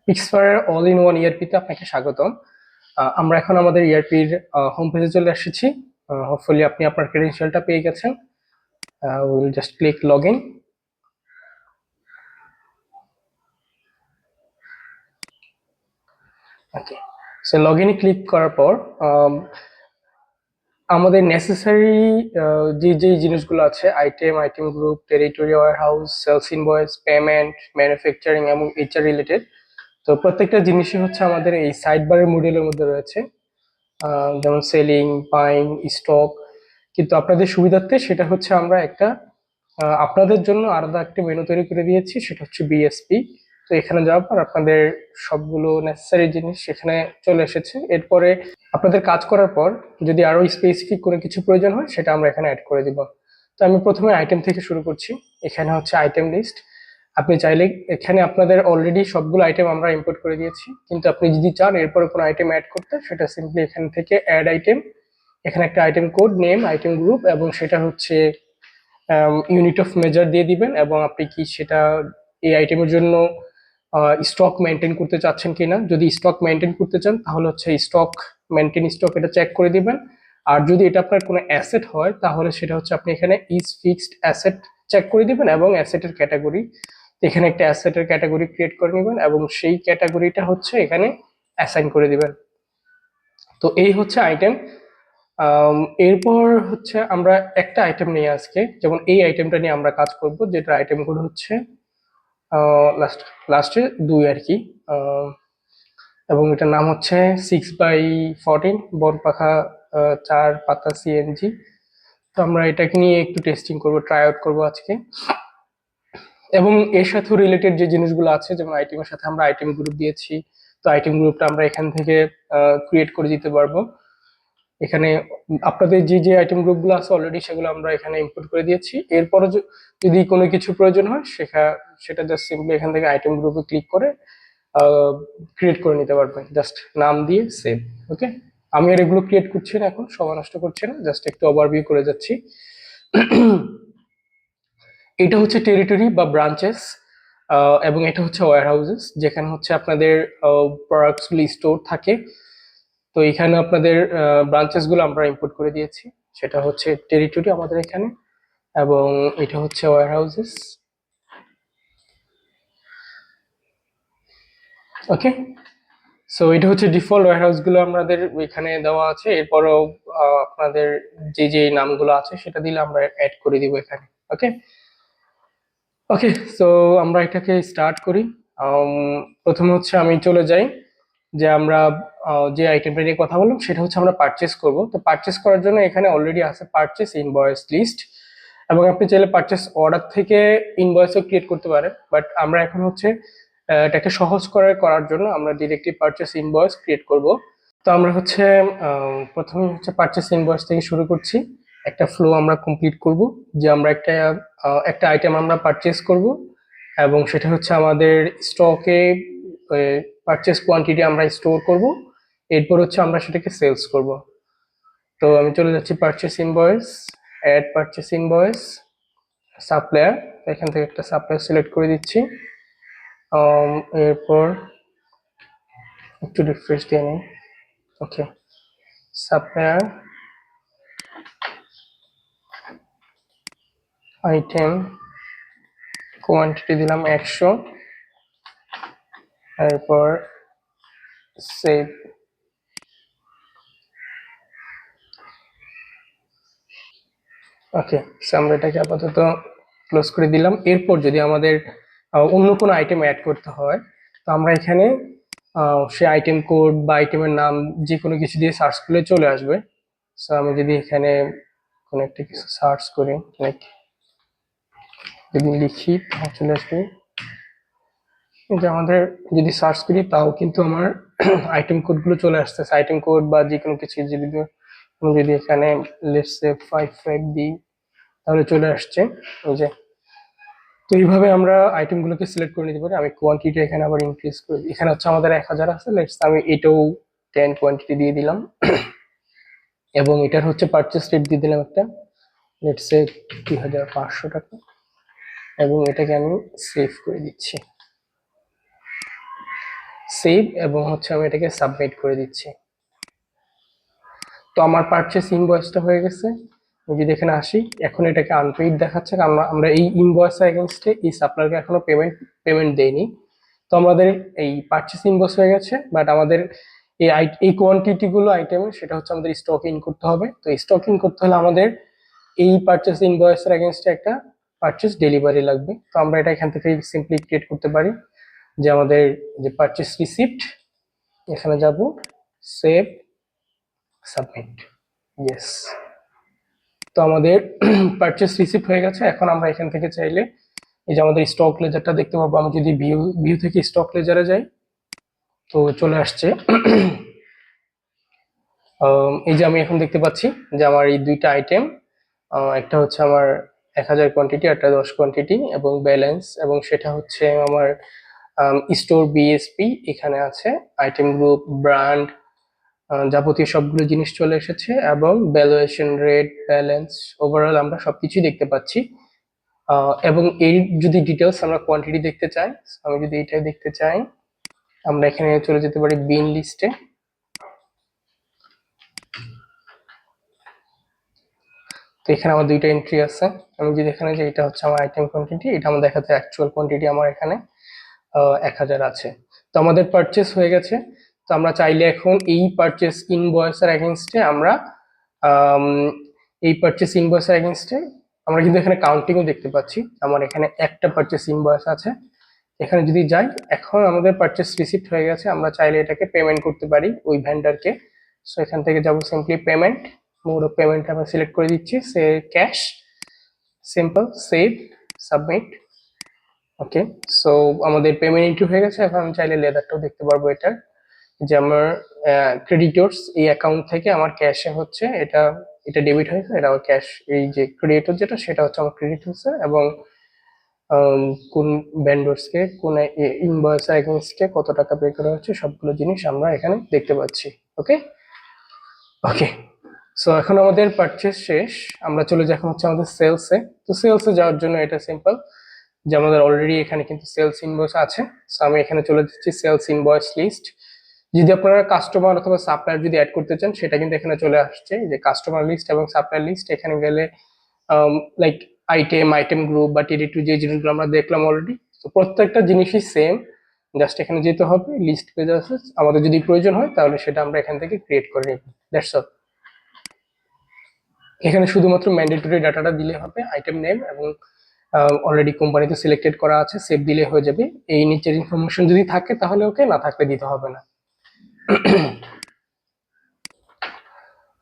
পিক্সফায়ার all in one ইআরপিতে আপনাকে স্বাগতম। আমরা এখন আমাদের ইআরপির হোম পেজে চলে এসেছি। হোপফুলি আপনি আপনার ক্রেডেনশিয়ালটা পেয়ে গেছেন। Will just click log in. Okay, so লগ ইনে ক্লিক করার পর আমাদের নেসেসারি যে জিনিসগুলো আছে, item group, territory, warehouse, sales invoice, payment, manufacturing এবং এইচআর রিলেটেড। তো প্রত্যেকটা জিনিসই হচ্ছে আমাদের এই সাইড বারের মডিউলের মধ্যে রয়েছে, যেমন সেলিং, বাইং, স্টক। কিন্তু আপনাদের সুবিধার্থে সেটা হচ্ছে আমরা একটা আপনাদের জন্য আলাদা একটা মেনু তৈরি করে দিয়েছি, সেটা হচ্ছে বিএসপি। তো এখানে যাওয়ার পর আপনাদের সবগুলো নেসেসারি জিনিস সেখানে চলে এসেছে। এরপরে আপনাদের কাজ করার পর যদি আরো স্পেসিফিক কোনো কিছু প্রয়োজন হয় সেটা আমরা এখানে অ্যাড করে দিব। তো আমি প্রথমে আইটেম থেকে শুরু করছি। এখানে হচ্ছে আইটেম লিস্ট। আপনি চাইলে এখানে আপনাদের অলরেডি সবগুলো আইটেম আমরা ইম্পোর্ট করে দিয়েছি, কিন্তু আপনি যদি চান এরপরে কোনো আইটেম অ্যাড করতে, সেটা সিম্পলি এখান থেকে অ্যাড আইটেম, এখানে একটা item code, name, item group এবং সেটা হচ্ছে ইউনিট অফ মেজার দিয়ে দিবেন, এবং আপনি কি সেটা এই আইটেমের জন্য স্টক মেনটেন করতে চাচ্ছেন কিনা। যদি স্টক মেনটেন করতে চান তাহলে হচ্ছে স্টক মেনটেন স্টক এটা চেক করে দিবেন। আর যদি এটা আপনার কোনো অ্যাসেট হয় তাহলে সেটা হচ্ছে আপনি এখানে ইজ ফিক্সড অ্যাসেট চেক করে দিবেন, এবং অ্যাসেটের ক্যাটাগরি, এখানে একটা অ্যাসেটের ক্যাটাগরি ক্রিয়েট করে নেবেন এবং সেই ক্যাটাগরিটা হচ্ছে এখানে অ্যাসাইন করে দিবেন। তো এই হচ্ছে আইটেম। এরপর হচ্ছে আমরা একটা আইটেম নিয়ে আজকে, যেমন এই আইটেমটা নিয়ে আমরা কাজ করব, যেটা আইটেমগুলো হচ্ছে লাস্টে 2 আর কি। এবং এটার নাম হচ্ছে 6/14 বনপাখা 4 পাতা সিএনজি। তো আমরা এটাকে নিয়ে একটু টেস্টিং করব, ট্রাই আউট করবো আজকে। এবং এর সাথেও রিলেটেড যে জিনিসগুলো আছে, যেমন আইটেমের সাথে আমরা আইটেম গ্রুপ দিয়েছি, তো আইটেম গ্রুপটা আমরা এখান থেকে ক্রিয়েট করে দিতে পারবো। এখানে আপনাদের যে আইটেম গ্রুপগুলো আছে অলরেডি সেগুলো আমরা এখানে ইম্পোর্ট করে দিয়েছি। এরপরে যদি কোনো কিছু প্রয়োজন হয় সেটা জাস্ট সিম্পলি এখান থেকে আইটেম গ্রুপে ক্লিক করে ক্রিয়েট করে নিতে পারবেন, জাস্ট নাম দিয়ে সেভ। ওকে, আমি আর এগুলো ক্রিয়েট করছি না, এখন সময় নষ্ট করছি না, জাস্ট একটু ওভারভিউ করে যাচ্ছি। এটা হচ্ছে টেরিটরি বা ব্রাঞ্চেস, এবং এটা হচ্ছে ওয়্যার হাউসেস, যেখানে হচ্ছে আপনাদের প্রোডাক্টস গুলো স্টোর থাকে। তো এখানে আপনাদের ব্রাঞ্চেস গুলো আমরা ইম্পোর্ট করে দিয়েছি, সেটা হচ্ছে টেরিটরি আমাদের এখানে, এবং এটা হচ্ছে ওয়্যার হাউসেস। ওকে, সো এটা হচ্ছে ডিফল্ট ওয়্যারহাউস গুলো আমাদের এখানে দেওয়া আছে। এরপরও আপনাদের যে নামগুলো আছে সেটা দিলে আমরা অ্যাড করে দিব এখানে। ওকে ওকে, সো আমরা এটাকে স্টার্ট করি। প্রথমে হচ্ছে আমি চলে যাই যে আমরা যে আইটেমটা নিয়ে কথা বললাম সেটা হচ্ছে আমরা পারচেস করব। তো পারচেস করার জন্য এখানে অলরেডি আছে পারচেস ইনভয়েস লিস্ট, এবং আপনি চাইলে পারচেস অর্ডার থেকে ইনভয়েসও ক্রিয়েট করতে পারেন, বাট আমরা এখন হচ্ছে এটাকে সহজ করার জন্য আমরা ডিরেক্টলি পারচেস ইনভয়েস ক্রিয়েট করব। তো আমরা হচ্ছে প্রথমে হচ্ছে পারচেস ইনভয়েস থেকে শুরু করছি। একটা ফ্লো আমরা কমপ্লিট করব, যে আমরা একটা আইটেম আমরা পারচেস করব, এবং সেটা হচ্ছে আমাদের স্টকে পারচেস কোয়ান্টিটি আমরা স্টোর করব। এরপর হচ্ছে আমরা সেটাকে সেলস করব। তো আমি চলে যাচ্ছি purchase invoice, add purchase invoice, supplier, এখান থেকে একটা সাপ্লায়ার সিলেক্ট করে দিচ্ছি। এরপর একটু রিফ্রেশ দিয়ে নিই। ওকে, সাপ্লায়ার, আইটেম কোয়ান্টিটি দিলাম 100, এরপর সেভ। ওকে, আমরা এটাকে আপাতত ক্লোজ করে দিলাম। এরপর যদি আমাদের অন্য কোনো আইটেম অ্যাড করতে হয়, তো আমরা এখানে সে আইটেম কোড বা আইটেমের নাম যে কোনো কিছু দিয়ে সার্চ করলে চলে আসবে। সো আমি যদি এখানে কোনো একটা কিছু সার্চ করি, লাইক যদি লিখি তাহলে চলে আসবে। যে আমাদের যদি সার্চ করি তাও কিন্তু আমার আইটেম কোডগুলো চলে আসতেছে, আইটেম কোড বা যে কোনো কিছু যদি এখানে লেটস সে 55 দিই তাহলে চলে আসছে। ওই যে, তো এইভাবে আমরা আইটেমগুলোকে সিলেক্ট করে নিতে পারি। আমি কোয়ান্টিটি এখানে আবার ইনক্রিজ করে দিই। এখানে হচ্ছে আমাদের 1000 আছে, লেটস আমি এটাও 10 কোয়ান্টিটি দিয়ে দিলাম, এবং এটার হচ্ছে পারচেস রেট দিয়ে দিলাম একটা, লেটস সে 2500 টাকা, এবং এটাকে আমি সেভ করে দিচ্ছি। সেভ এবং হচ্ছে আমি এটাকে সাবমিট করে দিচ্ছি। তো আমার পারচেস ইনভয়েসটা হয়ে গেছে। আমি যদি এখানে আসি, এখন এটাকে আনপেইড দেখাচ্ছে, কারণ আমরা এই ইনভয়েসের এগেইনস্টে এই সাপ্লায়ারকে এখনো পেমেন্ট দেইনি। তো আমাদের এই পারচেস ইনভয়েস হয়ে গেছে, বাট আমাদের এই কোয়ান্টিটি গুলো আইটেমের সেটা হচ্ছে আমাদের স্টক ইন করতে হবে। তো স্টক ইন করতে হলে আমাদের এই পারচেস ইনভয়েসের এগেইনস্টে একটা পারচেস ডেলিভারি লাগবে। তো আমরা এটা এখান থেকে সিম্পলি ক্রিয়েট করতে পারি, যে আমাদের যে পারচেস রিসিপ্ট, এখানে যাব, সেভ, সাবমিট, ইয়েস। তো আমাদের পারচেস রিসিপ্ট হয়ে গেছে। এখন আমরা এখান থেকে চাইলে এই যে আমাদের স্টক লেজারটা দেখতে পাবো। আমি যদি ভিউ থেকে স্টক লেজারে যাই, তো চলে আসছে। এই যে আমি এখন দেখতে পাচ্ছি যে আমার এই দুইটা আইটেম, একটা হচ্ছে আমার 1000 কোয়ান্টিটি, একটা 10 কোয়ান্টিটি এবং ব্যালেন্স, এবং সেটা হচ্ছে আমার স্টোর বিএসপি এখানে আছে, আইটেম গ্রুপ, ব্র্যান্ড, যাবতীয় সবগুলো জিনিস চলে এসেছে, এবং ভ্যালুয়েশন রেট, ব্যালেন্স, ওভারঅল আমরা সবকিছুই দেখতে পাচ্ছি। এবং এই যদি ডিটেলস আমরা কোয়ান্টিটি দেখতে চাই, আমি যদি এটাই দেখতে চাই, আমরা এখানে চলে যেতে পারি বিন লিস্টে। তো এখানে আমার দুইটা এন্ট্রি আছে। আমি যদি এখানে যে এটা হচ্ছে আমার আইটেম কোয়ান্টিটি, এটা আমার দেখাচ্ছে অ্যাকচুয়াল কোয়ান্টিটি আমার এখানে 1000 আছে। তো আমাদের পারচেস হয়ে গেছে। তো আমরা চাইলে এখন এই পারচেস ইনভয়েসের এগেইনস্টে আমরা আম, এই পারচেস ইনভয়েসের এগেইনস্টে আমরা কিন্তু এখানে কাউন্টিংও দেখতে পাচ্ছি। আমার এখানে একটা পারচেস ইনভয়েস আছে। এখানে যদি যাই, এখন আমাদের পারচেস রিসিপ্ট হয়ে গেছে। আমরা চাইলে এটাকে পেমেন্ট করতে পারি ওই ভেন্ডারকে। সো এখান থেকে যাব simply payment, mode of payment আমরা সিলেক্ট করে দিচ্ছি, সে ক্যাশ, সিম্পল, সেভ, সাবমিট। ওকে, সো আমাদের পেমেন্ট ইনটু হয়ে গেছে। এখন আমি চাইলে লেদারটাও দেখতে পারবো এটার, যে আমার ক্রেডিটর্স এই অ্যাকাউন্ট থেকে আমার ক্যাশে হচ্ছে এটা এটা ডেবিট হয়েছে, এটা আমার ক্যাশ। এই যে ক্রেডিটর যেটা, সেটা হচ্ছে আমার ক্রেডিট হচ্ছে, এবং কোন ভেন্ডরসকে কোন ইনভয়েসের এগেইনস্টে কত টাকা পে করা হচ্ছে সবগুলো জিনিস আমরা এখানে দেখতে পাচ্ছি। ওকে ওকে, সো এখন আমাদের পারচেস শেষ। আমরা চলে যাই এখন হচ্ছে আমাদের সেলসে। তো সেলসে যাওয়ার জন্য এটা সিম্পল, যে আমাদের অলরেডি এখানে কিন্তু সেলস ইনভয়েস আছে। সো আমি এখানে চলে যাচ্ছি সেলস ইনভয়েস লিস্ট। যদি আপনারা কাস্টমার অথবা সাপ্লায়ার যদি অ্যাড করতে চান, সেটা কিন্তু এখানে চলে আসছে, যে কাস্টমার লিস্ট এবং সাপ্লায়ার লিস্ট। এখানে গেলে লাইক আইটেম গ্রুপ বা টিডি2 যে জিনিসগুলো আমরা দেখলাম অলরেডি, তো প্রত্যেকটা জিনিসই সেম। জাস্ট এখানে যেতে হবে, লিস্ট পেজ আছে, আমাদের যদি প্রয়োজন হয় তাহলে সেটা আমরা এখান থেকে ক্রিয়েট করে নিব, দ্যাটস অল। এখানে শুধুমাত্র ম্যান্ডেটরি ডাটাটা দিলে হবে, আইটেম নেম এবং অলরেডি কোম্পানিতে সিলেক্টেড করা আছে, সেভ দিলে হয়ে যাবে। এই নিচের ইনফরমেশন যদি থাকে তাহলে ওকে, না থাকলে দিতে হবে না।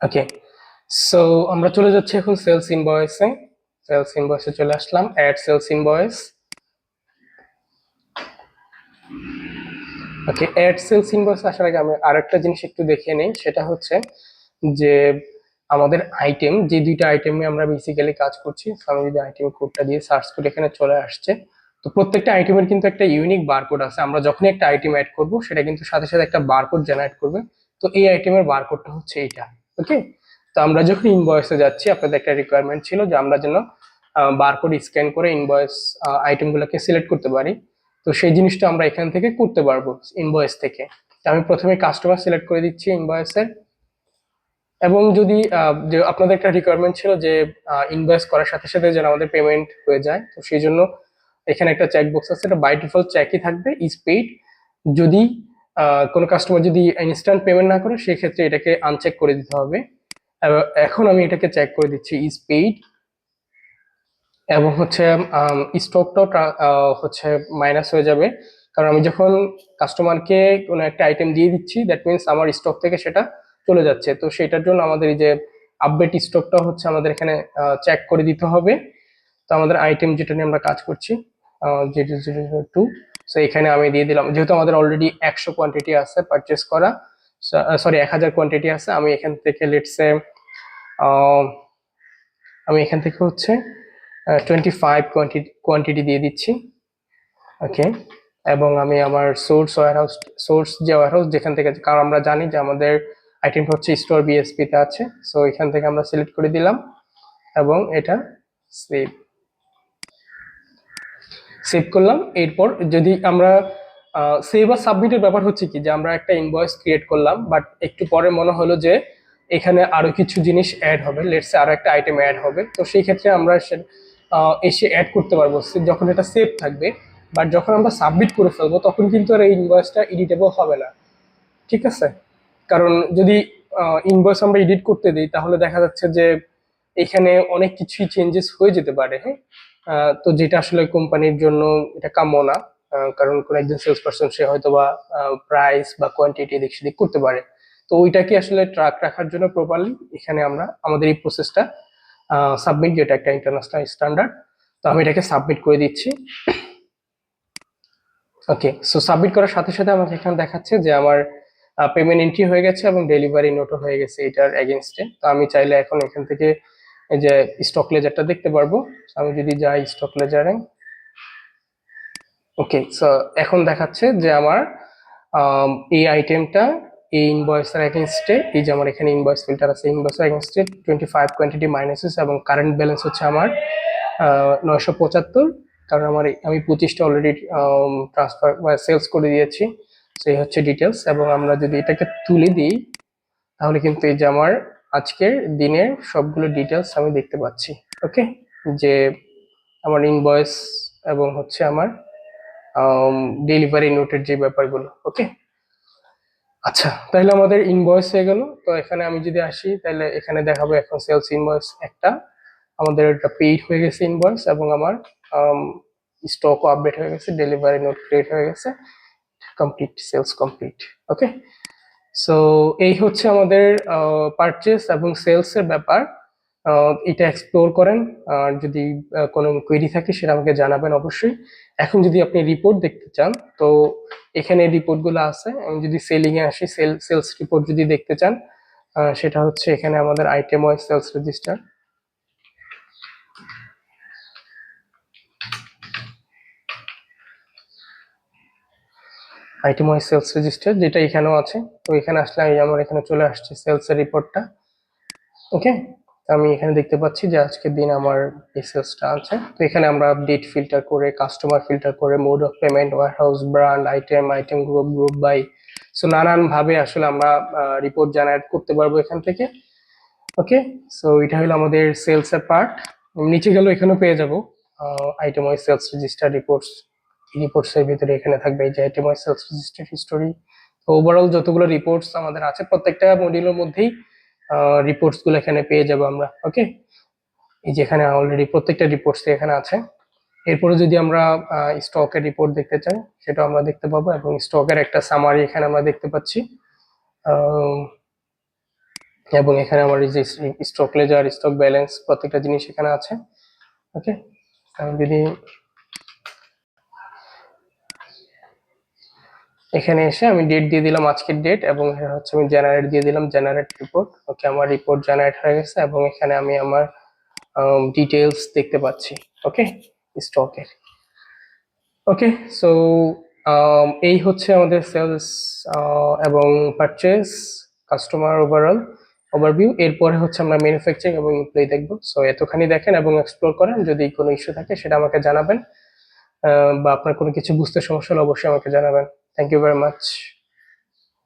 ওকে, সো আমরা চলে যাচ্ছি এখন সেলস ইনভয়েসে। সেলস ইনভয়েসে চলে আসলাম, অ্যাড সেলস ইনভয়েস। ওকে, অ্যাড সেলস ইনভয়েস আসার আগে আমি আরেকটা জিনিস একটু দেখে নেই, সেটা হচ্ছে যে আমাদের আইটেম, যে দুইটা আইটেমে আমরা বেসিক্যালি কাজ করছি, আমি যদি আইটেম কোডটা দিয়ে সার্চ করি, এখানে চলে আসছে। তো প্রত্যেকটা আইটেমের কিন্তু একটা ইউনিক বারকোড আছে। আমরা যখনই একটা আইটেম অ্যাড করব, সেটা কিন্তু সাথে সাথে একটা বারকোড জেনারেট করবে। তো এই আইটেমের বারকোডটা হচ্ছে এইটা। ওকে, তো আমরা যখন ইনভয়েসে যাচ্ছি, আপনাদের একটা রিকোয়ারমেন্ট ছিল যে আমরা যেন বারকোড স্ক্যান করে ইনভয়েস আইটেমগুলোকে সিলেক্ট করতে পারি। তো সেই জিনিসটা আমরা এখান থেকে করতে পারবো ইনভয়েস থেকে। তো আমি প্রথমে কাস্টমার সিলেক্ট করে দিচ্ছি ইনভয়েসের, এবং যদি যে আপনাদের একটা রিকোয়ারমেন্ট ছিল যে ইনভয়েস করার সাথে সাথে যেন আমাদের পেমেন্ট হয়ে যায়, তো সেই জন্য এখানে একটা চেক বক্স আছে, এটা বাই ডিফল্ট চেকই থাকবে, ইজ পেইড। যদি কোনো কাস্টমার যদি ইনস্ট্যান্ট পেমেন্ট না করে, সেক্ষেত্রে এটাকে আনচেক করে দিতে হবে। এখন আমি এটাকে চেক করে দিচ্ছি, ইজ পেইড। এবং হচ্ছে স্টকটাও হচ্ছে মাইনাস হয়ে যাবে, কারণ আমি যখন কাস্টমারকে কোনো একটা আইটেম দিয়ে দিচ্ছি, দ্যাট মিনস আমার স্টক থেকে সেটা চলে যাচ্ছে। তো সেটার জন্য আমাদের এই যে আপডেট স্টকটা হচ্ছে আমাদের এখানে চেক করে দিতে হবে। তো আমাদের আইটেম যেটা নিয়ে আমরা কাজ করছি, 0002, সো এখানে আমি দিয়ে দিলাম, যেহেতু আমাদের অলরেডি 100 কোয়ান্টিটি আছে পারচেস করা, সরি 1000 কোয়ান্টিটি আছে। আমি এখান থেকে লেটসে আমি এখান থেকে হচ্ছে 25 কোয়ান্টিটি দিয়ে দিচ্ছি। ওকে, এবং আমি আমার সোর্স যে ওয়্যারহাউস যেখান থেকে, কারণ আমরা জানি যে আমাদের আইটেমটা হচ্ছে স্টোর বিএসপি তে আছে, সো এখান থেকে আমরা সিলেক্ট করে দিলাম এবং এটা সেভ করলাম। এরপর যদি আমরা সেভ আর সাবমিটের ব্যাপার হচ্ছে কি যে আমরা একটা ইনভয়েস ক্রিয়েট করলাম, বাট একটু পরে মনে হলো যে এখানে আরো কিছু জিনিস অ্যাড হবে, লেটসে আরো একটা আইটেম অ্যাড হবে, তো সেই ক্ষেত্রে আমরা এসে অ্যাড করতে পারবো যখন এটা সেভ থাকবে। বাট যখন আমরা সাবমিট করে ফেলবো তখন কিন্তু আর এই ইনভয়েসটা এডিটেবল হবে না, ঠিক আছে? কারণ যদি ইনভয়েস আমরা এডিট করতে দিই তাহলে দেখা যাচ্ছে যে এখানে অনেক কিছুই চেঞ্জেস হয়ে যেতে পারে, হ্যাঁ। তো যেটা আসলে কোম্পানির জন্য এটা কাম্য না। কারণ কোন একজন সেলস পারসন সে হয়তো বা প্রাইস বা কোয়ান্টিটি এদিক সেদিক করতে পারে। তো ওইটাকে আসলে ট্র্যাক রাখার জন্য প্রপারলি এখানে আমরা আমাদের এই প্রসেসটা সাবমিট, যেটা একটা ইন্টারন্যাশনাল স্ট্যান্ডার্ড, তো আমি এটাকে সাবমিট করে দিচ্ছি। ওকে, সো সাবমিট করার সাথে সাথে আমাকে এখানে দেখাচ্ছে যে আমার পেমেন্ট এন্ট্রি হয়ে গেছে এবং ডেলিভারি নোটও হয়ে গেছে এটার এগেনস্টে। তো আমি চাইলে এখন এখান থেকে এই যে স্টক লেজারটা দেখতে পারবো। আমি যদি যাই স্টক লেজারে, ওকে, সো এখন দেখাচ্ছে যে আমার এই আইটেমটা এই ইনভয়েসের এগেনস্টে, এই যে আমার এখানে ইনভয়েস ফিল্টার আছে, ইনভয়েসের এগেনস্টে 25 কোয়ান্টিটি মাইনাসেস এবং কারেন্ট ব্যালেন্স হচ্ছে আমার 975, কারণ আমি 25টা অলরেডি ট্রান্সফার বা সেলস করে দিয়েছি, সেই হচ্ছে ডিটেলস। এবং আমরা যদি এটাকে তুলে দিই তাহলে কিন্তু এই যে আমার আজকের দিনের সবগুলো ডিটেলস আমি দেখতে পাচ্ছি। ওকে, যে আমার ইনভয়েস এবং হচ্ছে আমার ডেলিভারি নোটের যে ব্যাপারগুলো। ওকে, আচ্ছা, তাহলে আমাদের ইনভয়েস হয়ে গেল। তো এখানে আমি যদি আসি তাহলে এখানে দেখাবো এখন সেলস ইনভয়েস একটা, আমাদের এটা পেইড হয়ে গেছে ইনভয়েস, এবং আমার স্টকও আপডেট হয়ে গেছে, ডেলিভারি নোট ক্রিয়েট হয়ে গেছে, কমপ্লিট, সেলস কমপ্লিট। ওকে, সো এই হচ্ছে আমাদের পারচেস এবং সেলস এর ব্যাপার। এটা এক্সপ্লোর করেন, আর যদি কোনো কোয়েরি থাকে সেটা আমাকে জানাবেন অবশ্যই। এখন যদি আপনি রিপোর্ট দেখতে চান তো এখানে রিপোর্টগুলো আছে। আমি যদি সেলিং এ আসি, সেলস রিপোর্ট যদি দেখতে চান, সেটা হচ্ছে এখানে আমাদের item wise sales register, item wise sales register যেটা এখানেও আছে। তো এখানে আসলে আমার এখানে চলে আসছে সেলস এর রিপোর্টটা। ওকে, আমি এখানে দেখতে পাচ্ছি যে আজকের দিন আমার এই সেলসটা আছে। তো এখানে আমরা ডেট ফিল্টার করে, কাস্টমার ফিল্টার করে, mode of payment, warehouse, brand, item group, group by, so নানান ভাবে আসলে আমরা রিপোর্ট জেনারেট করতে পারবো এখান থেকে। ওকে, সো এটা হলো আমাদের সেলস এর পার্ট। নিচে গেল এখানেও পেয়ে যাবো item wise sales register reports. Reports এর ভিতরে এখানে থাকবে এই যে item wise sales register history. তো ওভারঅল যতগুলো রিপোর্টস আমাদের আছে প্রত্যেকটা মডিউলের মধ্যেই রিপোর্টস গুলো এখানে পেয়ে যাবো আমরা। ওকে, এই যে এখানে অলরেডি প্রত্যেকটা রিপোর্টস এখানে আছে। এরপরে যদি আমরা স্টকের রিপোর্ট দেখতে চাই সেটা আমরা দেখতে পাবো, এবং স্টকের একটা সামারি এখানে আমরা দেখতে পাচ্ছি। এবং এখানে আমার এই যে স্টক লেজার, স্টক ব্যালেন্স, প্রত্যেকটা জিনিস এখানে আছে। ওকে, আমি যদি এখানে এসে আমি ডেট দিয়ে দিলাম আজকের ডেট, এবং হচ্ছে আমি জেনারেট দিয়ে দিলাম জেনারেট রিপোর্ট। ওকে, আমার রিপোর্ট জেনারেট হয়ে গেছে এবং এখানে আমি আমার ডিটেলস দেখতে পাচ্ছি। ওকে, স্টকের। ওকে, সো এই হচ্ছে আমাদের সেলস এবং পারচেস, কাস্টমার ওভারঅল ওভারভিউ। এরপরে হচ্ছে আমরা ম্যানুফ্যাকচারিং এবং এমপ্লয়ি দেখবো। সো এতখানি দেখেন এবং এক্সপ্লোর করেন। যদি কোনো ইস্যু থাকে সেটা আমাকে জানাবেন, বা আপনার কোনো কিছু বুঝতে সমস্যা হলে অবশ্যই আমাকে জানাবেন। Thank you very much.